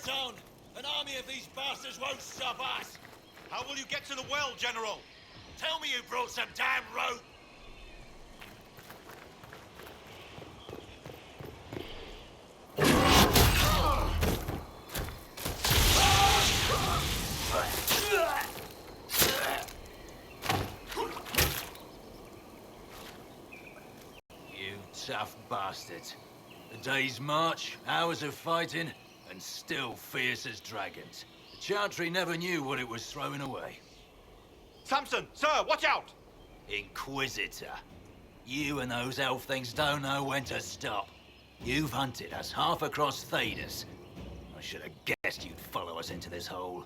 it on! An army of these bastards won't stop us! How will you get to the well, General? Tell me you brought some damn rope! You tough bastards. A day's march, hours of fighting, and still fierce as dragons. The Chantry never knew what it was throwing away. Samson, sir, watch out! Inquisitor. You and those elf things don't know when to stop. You've hunted us half across Tedas. I should have guessed you'd follow us into this hole.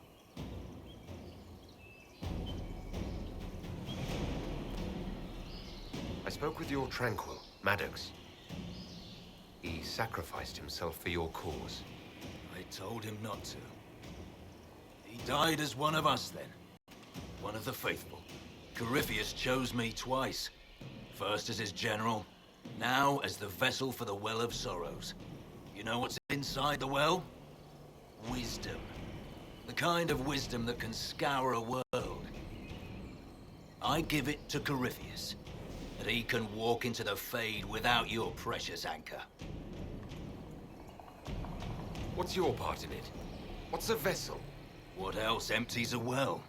I spoke with your Tranquil, Maddox. He sacrificed himself for your cause. I told him not to. He died as one of us then. One of the faithful. Corypheus chose me twice. First as his general, now as the vessel for the Well of Sorrows. You know what's inside the well? Wisdom. The kind of wisdom that can scour a world. I give it to Corypheus, that he can walk into the Fade without your precious anchor. What's your part in it? What's a vessel? What else empties a well?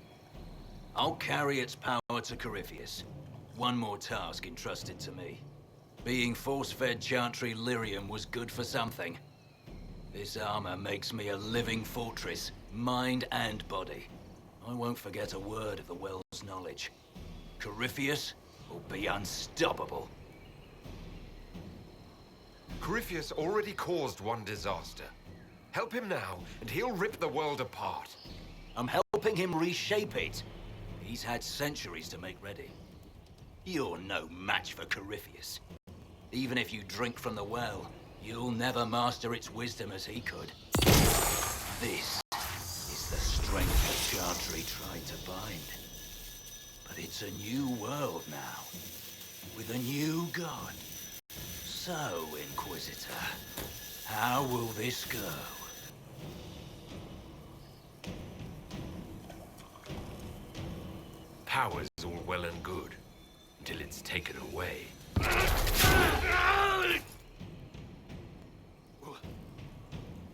I'll carry its power to Corypheus. One more task entrusted to me. Being force-fed Chantry lyrium was good for something. This armor makes me a living fortress, mind and body. I won't forget a word of the well's knowledge. Corypheus will be unstoppable. Corypheus already caused one disaster. Help him now, and he'll rip the world apart. I'm helping him reshape it. He's had centuries to make ready. You're no match for Corypheus. Even if you drink from the well, you'll never master its wisdom as he could. This is the strength the Chantry tried to bind. But it's a new world now, with a new god. So, Inquisitor, how will this go? Power's all well and good, until it's taken away.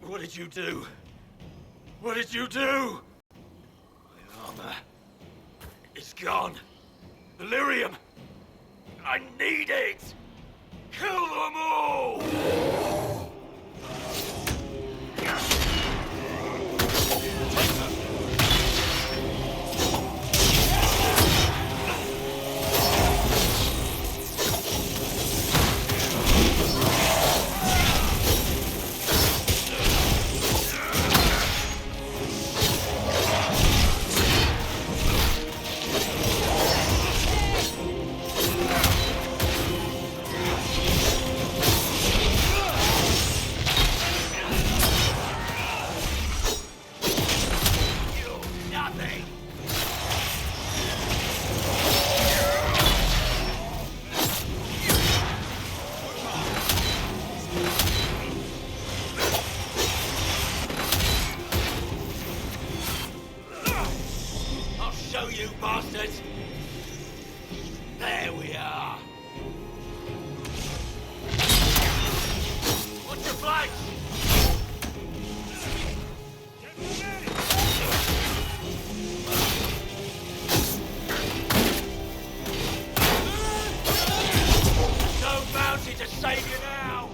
What did you do? What did you do? My armor is gone. The lyrium. I need it. Kill them all! There we are. What's your flanks? No bounty to save you now.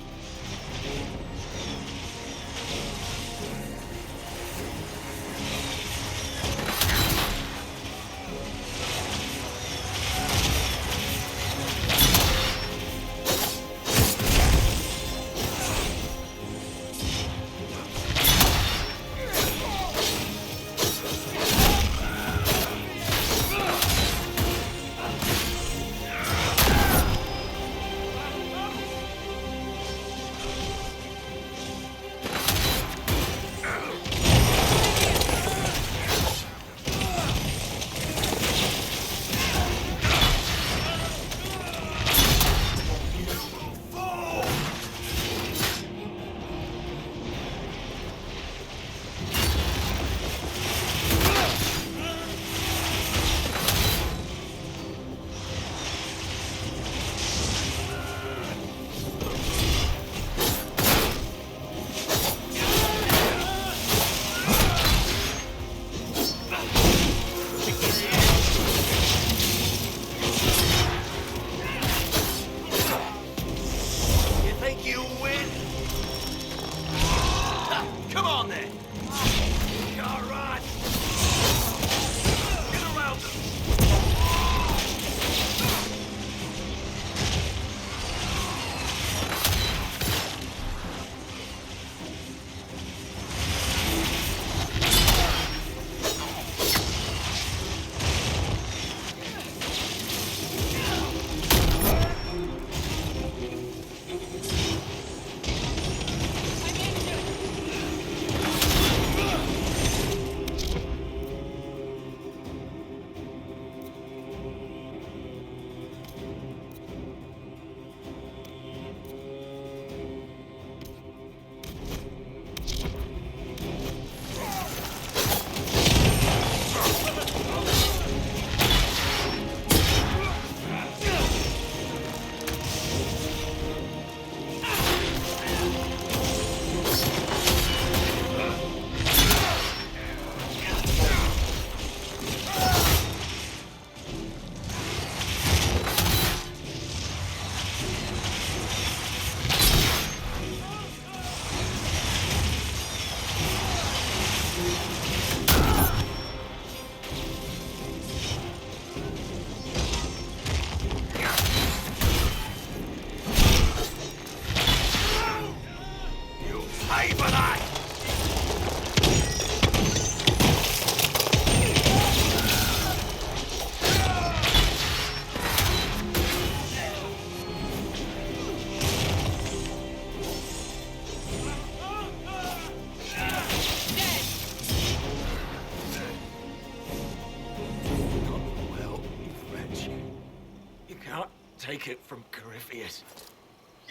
take it from Corypheus.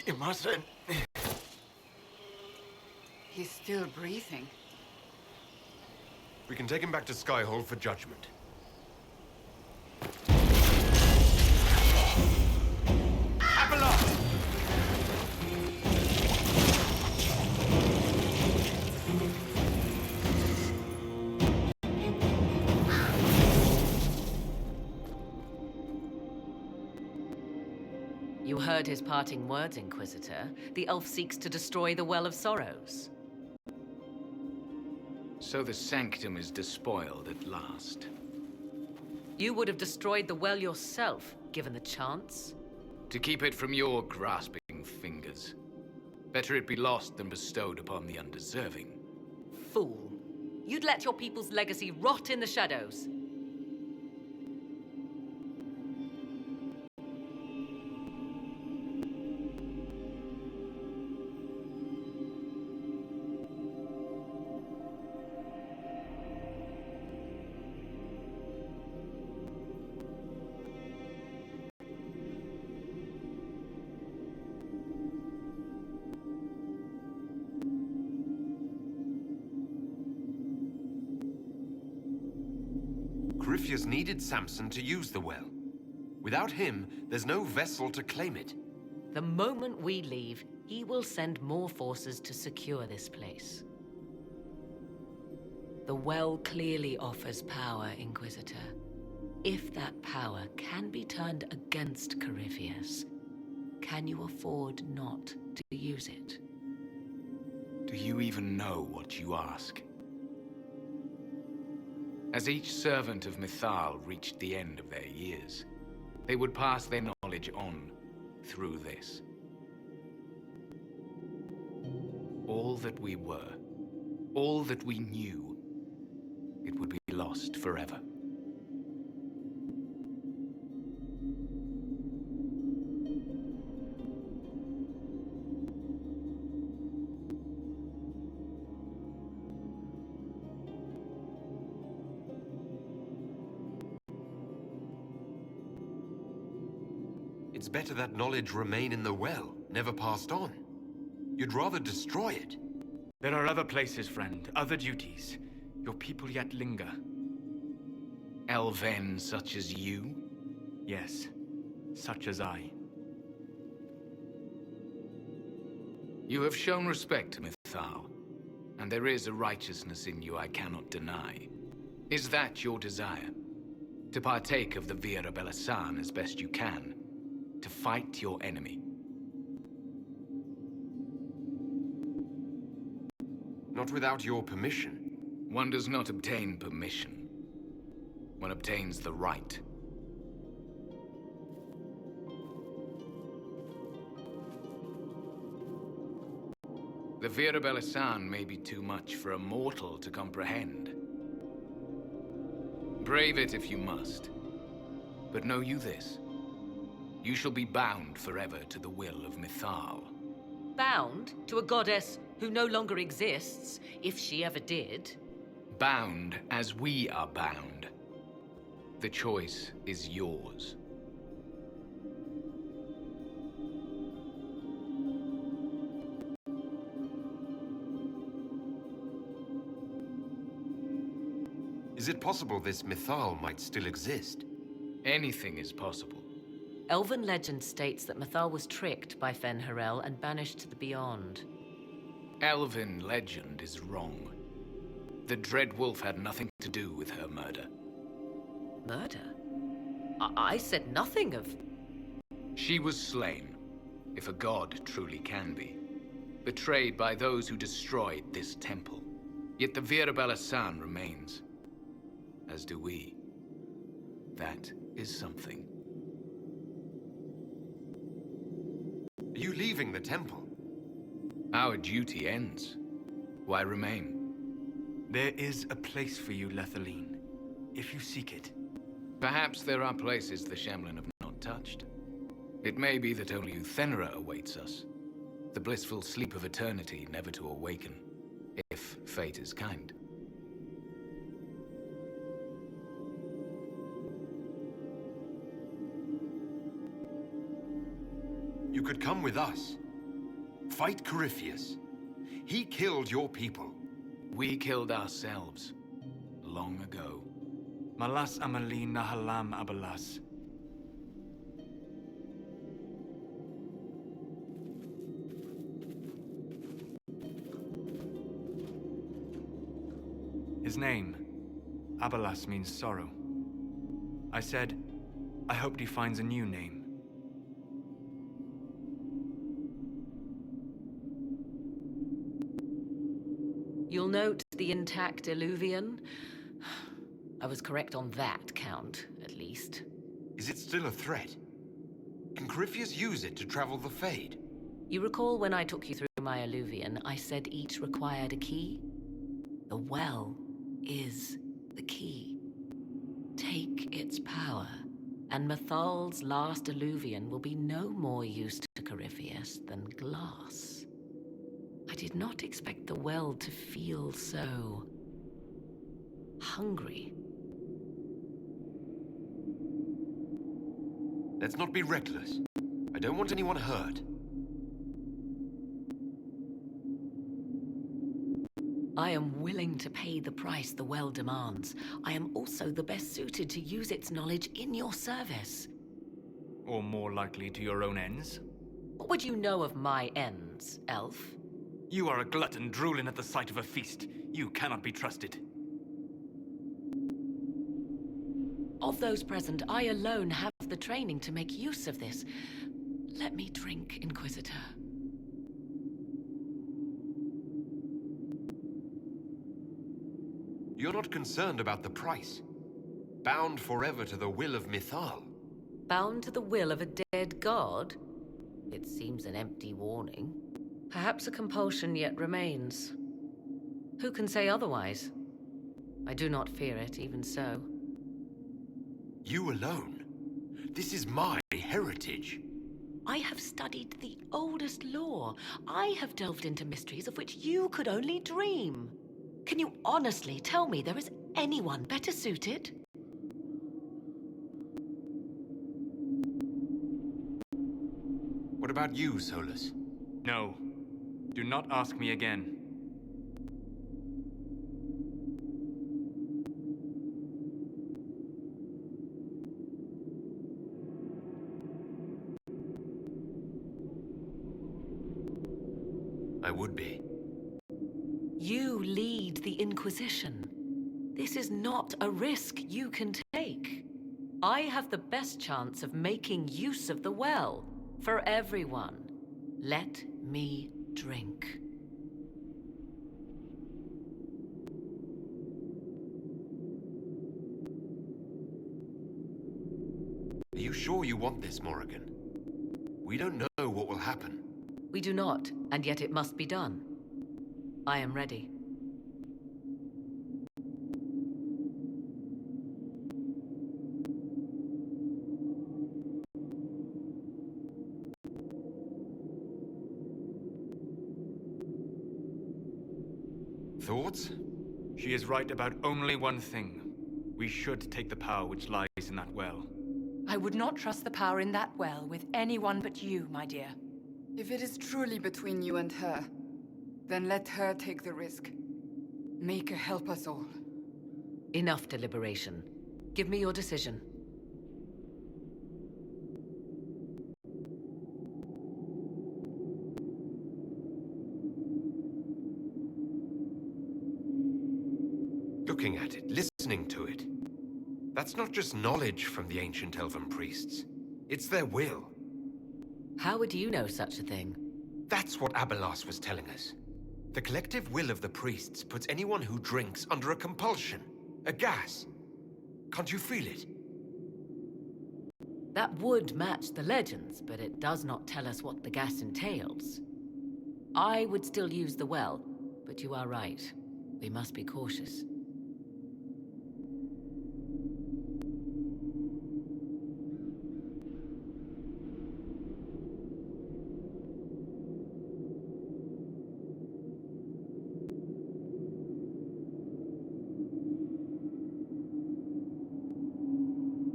You mustn't. He's still breathing. We can take him back to Skyhold for judgment. You heard his parting words, Inquisitor. The elf seeks to destroy the Well of Sorrows. So the sanctum is despoiled at last. You would have destroyed the well yourself, given the chance. To keep it from your grasping fingers. Better it be lost than bestowed upon the undeserving. Fool. You'd let your people's legacy rot in the shadows. Corypheus needed Samson to use the well. Without him, there's no vessel to claim it. The moment we leave, he will send more forces to secure this place. The well clearly offers power, Inquisitor. If that power can be turned against Corypheus, can you afford not to use it? Do you even know what you ask? As each servant of Mythal reached the end of their years, they would pass their knowledge on through this. All that we were, all that we knew, it would be lost forever. It's better that knowledge remain in the well, never passed on. You'd rather destroy it. There are other places, friend, other duties. Your people yet linger. Elven such as you? Yes, such as I. You have shown respect to Mythal, and there is a righteousness in you I cannot deny. Is that your desire? To partake of the Vira Belasan as best you can? To fight your enemy? Not without your permission. One does not obtain permission. One obtains the right. The Vira Belasan may be too much for a mortal to comprehend. Brave it if you must. But know you this. You shall be bound forever to the will of Mythal. Bound to a goddess who no longer exists, if she ever did. Bound as we are bound. The choice is yours. Is it possible this Mythal might still exist? Anything is possible. Elven legend states that Mythal was tricked by Fen-Harel and banished to the Beyond. Elven legend is wrong. The Dread Wolf had nothing to do with her murder. Murder? I said nothing of... She was slain, if a god truly can be. Betrayed by those who destroyed this temple. Yet the Vira Belasan remains. As do we. That is something. Are you leaving the temple? Our duty ends. Why remain? There is a place for you, Lethaline, if you seek it. Perhaps there are places the Shamlin have not touched. It may be that only Uthenera awaits us. The blissful sleep of eternity never to awaken, if fate is kind. You could come with us. Fight Corypheus. He killed your people. We killed ourselves. Long ago. Malas amali nahalam abalas. His name, Abalas, means sorrow. I said, I hoped he finds a new name. You'll note the intact Illuvian. I was correct on that count, at least. Is it still a threat? Can Corypheus use it to travel the Fade? You recall when I took you through my Illuvian, I said each required a key? The well is the key. Take its power, and Mathal's last Illuvian will be no more use to Corypheus than glass. I did not expect the well to feel so hungry. Let's not be reckless. I don't want anyone hurt. I am willing to pay the price the well demands. I am also the best suited to use its knowledge in your service. Or more likely to your own ends. What would you know of my ends, elf? You are a glutton drooling at the sight of a feast. You cannot be trusted. Of those present, I alone have the training to make use of this. Let me drink, Inquisitor. You're not concerned about the price. Bound forever to the will of Mithal. Bound to the will of a dead god? It seems an empty warning. Perhaps a compulsion yet remains. Who can say otherwise? I do not fear it, even so. You alone? This is my heritage. I have studied the oldest lore. I have delved into mysteries of which you could only dream. Can you honestly tell me there is anyone better suited? What about you, Solus? No. Do not ask me again. I would be. You lead the Inquisition. This is not a risk you can take. I have the best chance of making use of the well for everyone. Let me drink. Are you sure you want this, Morrigan? We don't know what will happen. We do not, and yet it must be done. I am ready. Thoughts? She is right about only one thing. We should take the power which lies in that well. I would not trust the power in that well with anyone but you, my dear. If it is truly between you and her, then let her take the risk. Make her help us all. Enough deliberation. Give me your decision. Looking at it, listening to it. That's not just knowledge from the ancient elven priests. It's their will. How would you know such a thing? That's what Abelas was telling us. The collective will of the priests puts anyone who drinks under a compulsion. A gas. Can't you feel it? That would match the legends, but it does not tell us what the gas entails. I would still use the well, but you are right. We must be cautious.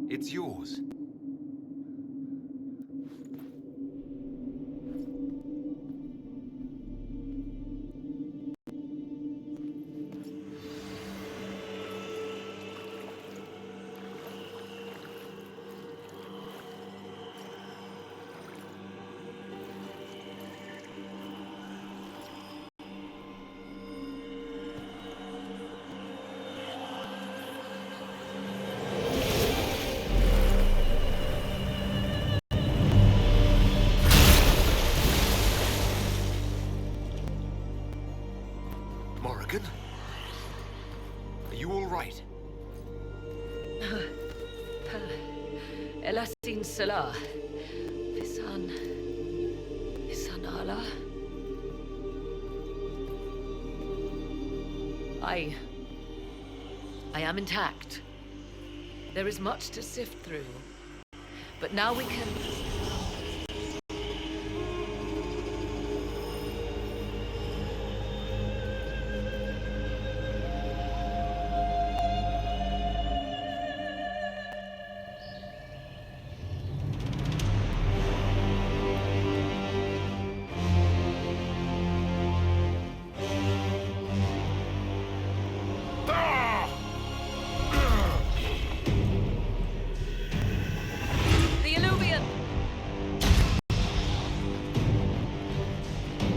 It's yours. dragon? Are you all right? Elasin Salah. Visanala. I am intact. There is much to sift through. But now we can...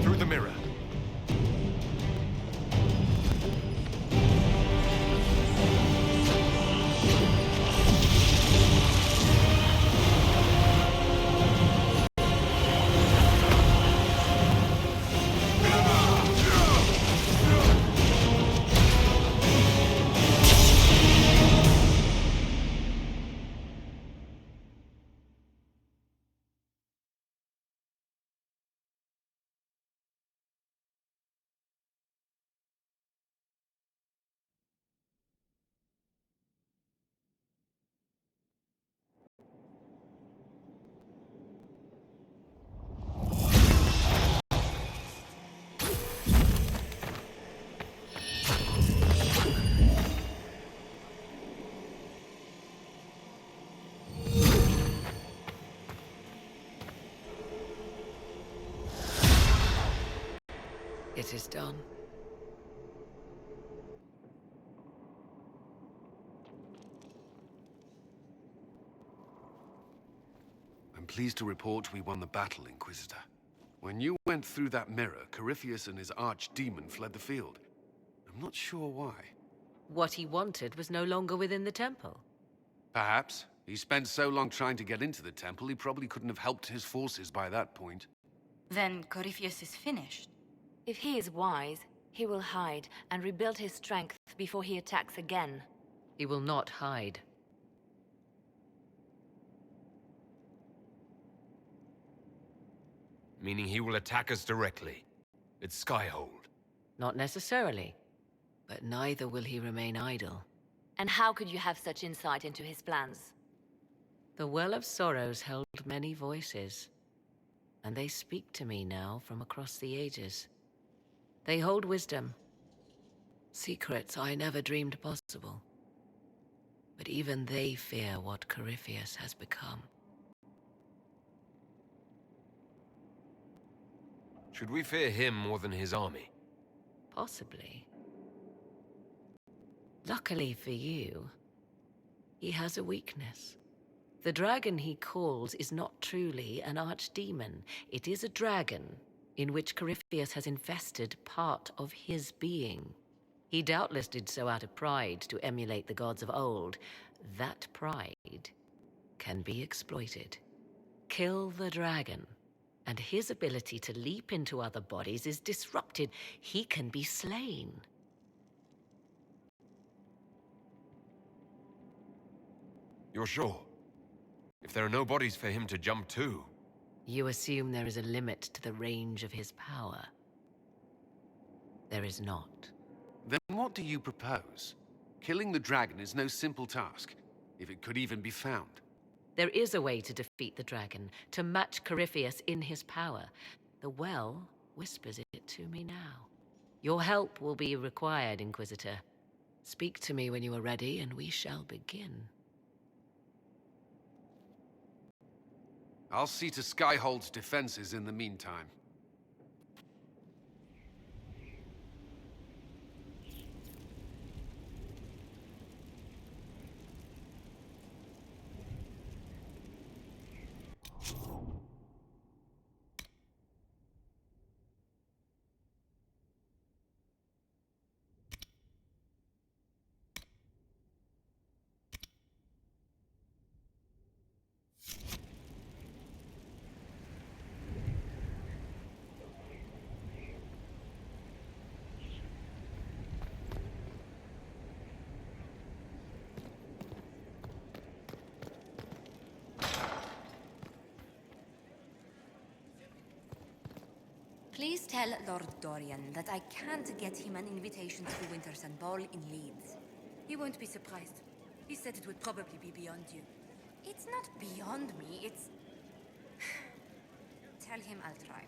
Through the mirror. It is done. I'm pleased to report we won the battle, Inquisitor. When you went through that mirror, Corypheus and his archdemon fled the field. I'm not sure why. What he wanted was no longer within the temple. Perhaps. He spent so long trying to get into the temple, he probably couldn't have helped his forces by that point. Then Corypheus is finished. If he is wise, he will hide and rebuild his strength before he attacks again. He will not hide. Meaning he will attack us directly. At Skyhold. Not necessarily. But neither will he remain idle. And how could you have such insight into his plans? The Well of Sorrows held many voices. And they speak to me now from across the ages. They hold wisdom. Secrets I never dreamed possible. But even they fear what Corypheus has become. Should we fear him more than his army? Possibly. Luckily for you, he has a weakness. The dragon he calls is not truly an archdemon. It is a dragon in which Corypheus has infested part of his being. He doubtless did so out of pride to emulate the gods of old. That pride can be exploited. Kill the dragon, and his ability to leap into other bodies is disrupted. He can be slain. You're sure? If there are no bodies for him to jump to... You assume there is a limit to the range of his power. There is not. Then what do you propose? Killing the dragon is no simple task, if it could even be found. There is a way to defeat the dragon, to match Corypheus in his power. The well whispers it to me now. Your help will be required, Inquisitor. Speak to me when you are ready, and we shall begin. I'll see to Skyhold's defenses in the meantime. Please tell Lord Dorian that I can't get him an invitation to the Wintersun Ball in Leeds. He won't be surprised. He said it would probably be beyond you. It's not beyond me, it's... Tell him I'll try.